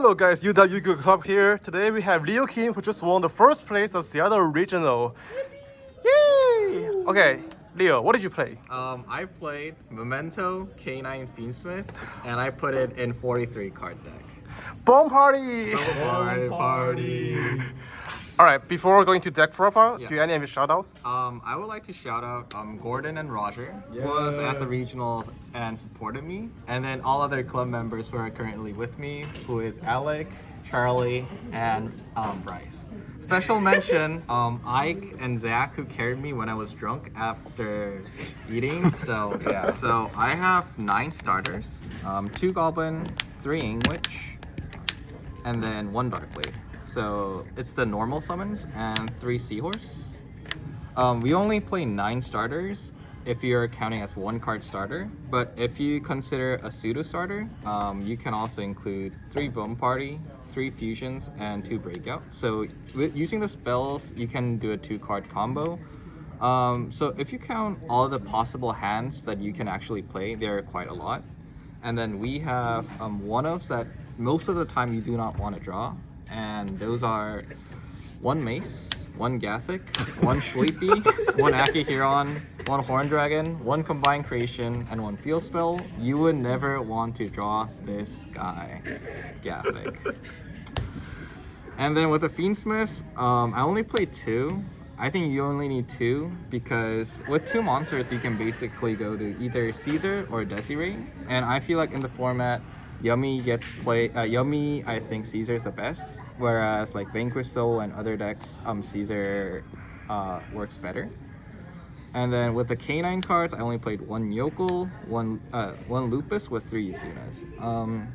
Hello guys, Yugo Club here. Today we have Leo Kim who just won the first place of Seattle Regional. Yay! Okay, Leo, what did you play? I played Memento K9 Fiendsmith, and I put it in 43 card deck. Bomb party! Party! Alright, before going to deck profile, Yeah. do you have any shoutouts? I would like to shout out Gordon and Roger, who was at the regionals and supported me, and then all other club members who are currently with me, who is Alec, Charlie, and Bryce. Special mention, Ike and Zach, who carried me when I was drunk after eating. So yeah, so I have 9 starters, 2 Goblin, 3 Ingwitch, and then 1 Darkblade. So it's the normal summons and 3 Seahorse. We only play 9 starters if you're counting as 1 card starter, but if you consider a pseudo starter, you can also include 3 Bone Party, 3 Fusions, and 2 Breakout. So using the spells, you can do a 2 card combo. So if you count all the possible hands that you can actually play, there are quite a lot. And then we have one-offs that most of the time you do not want to draw. And those are 1 Mace, 1 Gathic, 1 Sleepy, 1 Akihiron, 1 Horn Dragon, 1 Combined Creation, and 1 Field Spell. You would never want to draw this guy, Gathic. And then with the Fiendsmith, I only played 2. I think you only need 2 because with 2 monsters, you can basically go to either Caesar or Desiree. And I feel like in the format, Yummy gets played. Yummy, I think Caesar is the best. Whereas like Vanquish Soul and other decks, Caesar works better. And then with the K9 cards, I only played 1 Yokel, 1 Lupus with 3 Yuzunas.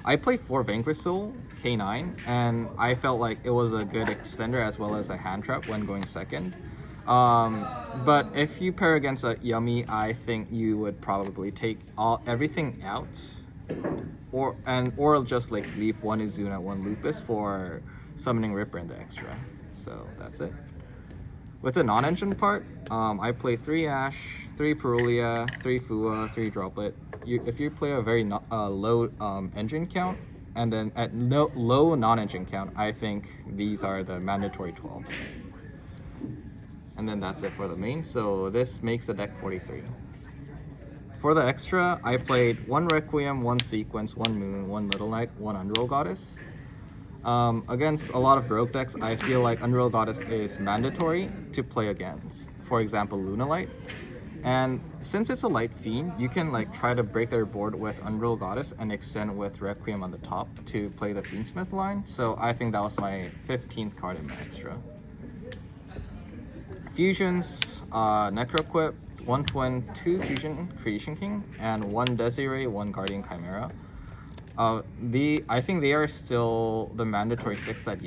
I played 4 Vanquish Soul, K9, and I felt like it was a good extender as well as a hand trap when going second. But if you pair against a Yummy, I think you would probably take everything out. Or just like leave 1 Izuna, 1 Lupus for summoning Ripper in the extra. So that's it. With the non-engine part, I play 3 Ash, 3 Perulia, 3 Fua, 3 Droplet. If you play a very low engine count, and then at low non-engine count, I think these are the mandatory 12s. And then that's it for the main. So this makes the deck 43. For the extra, I played 1 Requiem, 1 Sequence, 1 Moon, 1 Little Knight, 1 Unreal Goddess. Against a lot of rogue decks, I feel like Unreal Goddess is mandatory to play against. For example, Lunalight. And since it's a light fiend, you can like try to break their board with Unreal Goddess and extend with Requiem on the top to play the Fiendsmith line. So I think that was my 15th card in my extra. Fusions, Necroquip, 1 Twin, 2 Fusion Creation King, and 1 Desiree, 1 Guardian Chimera. I think they are still the mandatory 6 that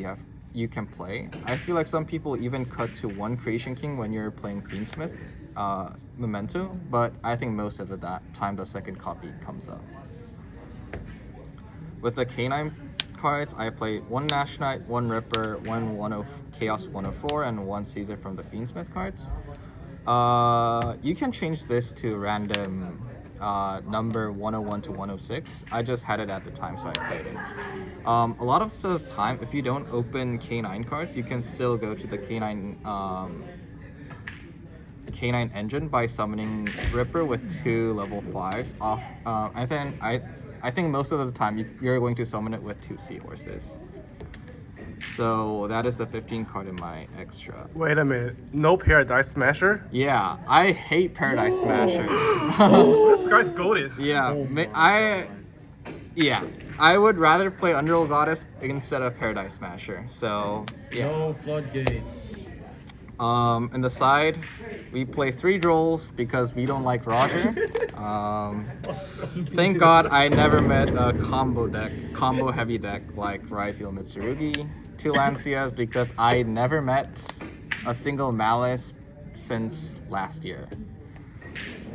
you can play. I feel like some people even cut to 1 Creation King when you're playing Fiendsmith, Memento, but I think most of the time the second copy comes up. With the K9 cards, I played 1 Nash Knight, 1 Ripper, 1 Chaos 104, and 1 Caesar from the Fiendsmith cards. You can change this to random number 101 to 106. I just had it at the time, so I played it. A lot of the time, if you don't open K9 cards, you can still go to the K9 engine by summoning Ripper with 2 level 5s off. I think most of the time you're going to summon it with 2 Seahorses. So that is the 15 card in my extra. Wait a minute, no Paradise Smasher? Yeah, I hate Paradise Smasher. This guy's goated. I would rather play Unreal Goddess instead of Paradise Smasher. So yeah. No floodgates. In the side, we play 3 Drolls because we don't like Roger. Thank God I never met a combo heavy deck like Raizio Mitsurugi. 2 Lancias because I never met a single Malice since last year.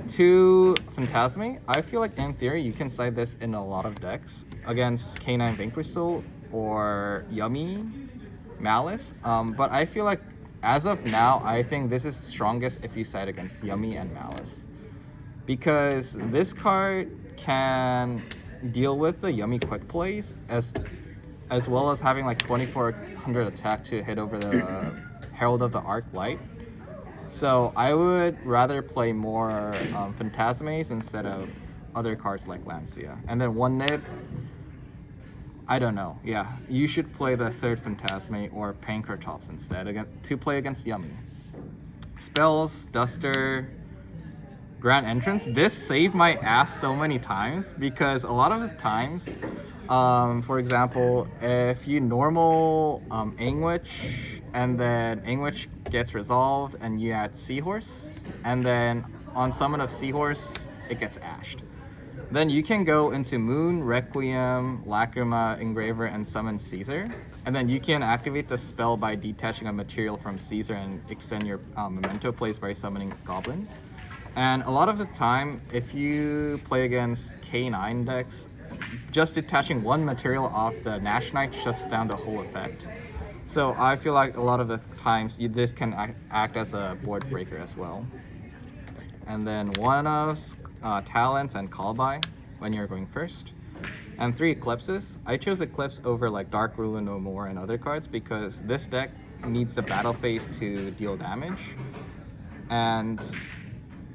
2 Phantasme. I feel like in theory you can side this in a lot of decks against K9 Vanquish Soul or Yummy Malice. But I feel like as of now, I think this is strongest if you side against Yummy and Malice. Because this card can deal with the Yummy quick plays as well as having like 2400 attack to hit over the Herald of the Arc Light. So I would rather play more Phantasmes instead of other cards like Lancia. And then one nib, I don't know. Yeah, you should play the third Phantasme or Pancratops instead to play against Yummy. Spells, Duster, Grand Entrance. This saved my ass so many times because a lot of the times, for example, if you normal Anguish and then Anguish gets resolved and you add Seahorse, and then on summon of Seahorse, it gets ashed. Then you can go into Moon, Requiem, Lacrima, Engraver, and summon Caesar. And then you can activate the spell by detaching a material from Caesar and extend your Memento plays by summoning Goblin. And a lot of the time, if you play against K9 decks, just detaching one material off the Nash Knight shuts down the whole effect. So I feel like a lot of the times this can act as a board breaker as well. And then one of Talents and Call By when you're going first. And 3 Eclipses. I chose Eclipse over like Dark Ruler No More and other cards because this deck needs the battle phase to deal damage. And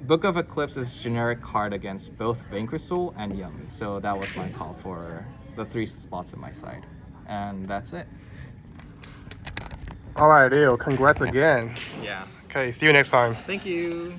Book of Eclipse is generic card against both Vanquisol and Yummy. So that was my call for the 3 spots on my side. And that's it. All right, Leo, congrats again. Yeah. Okay, see you next time. Thank you.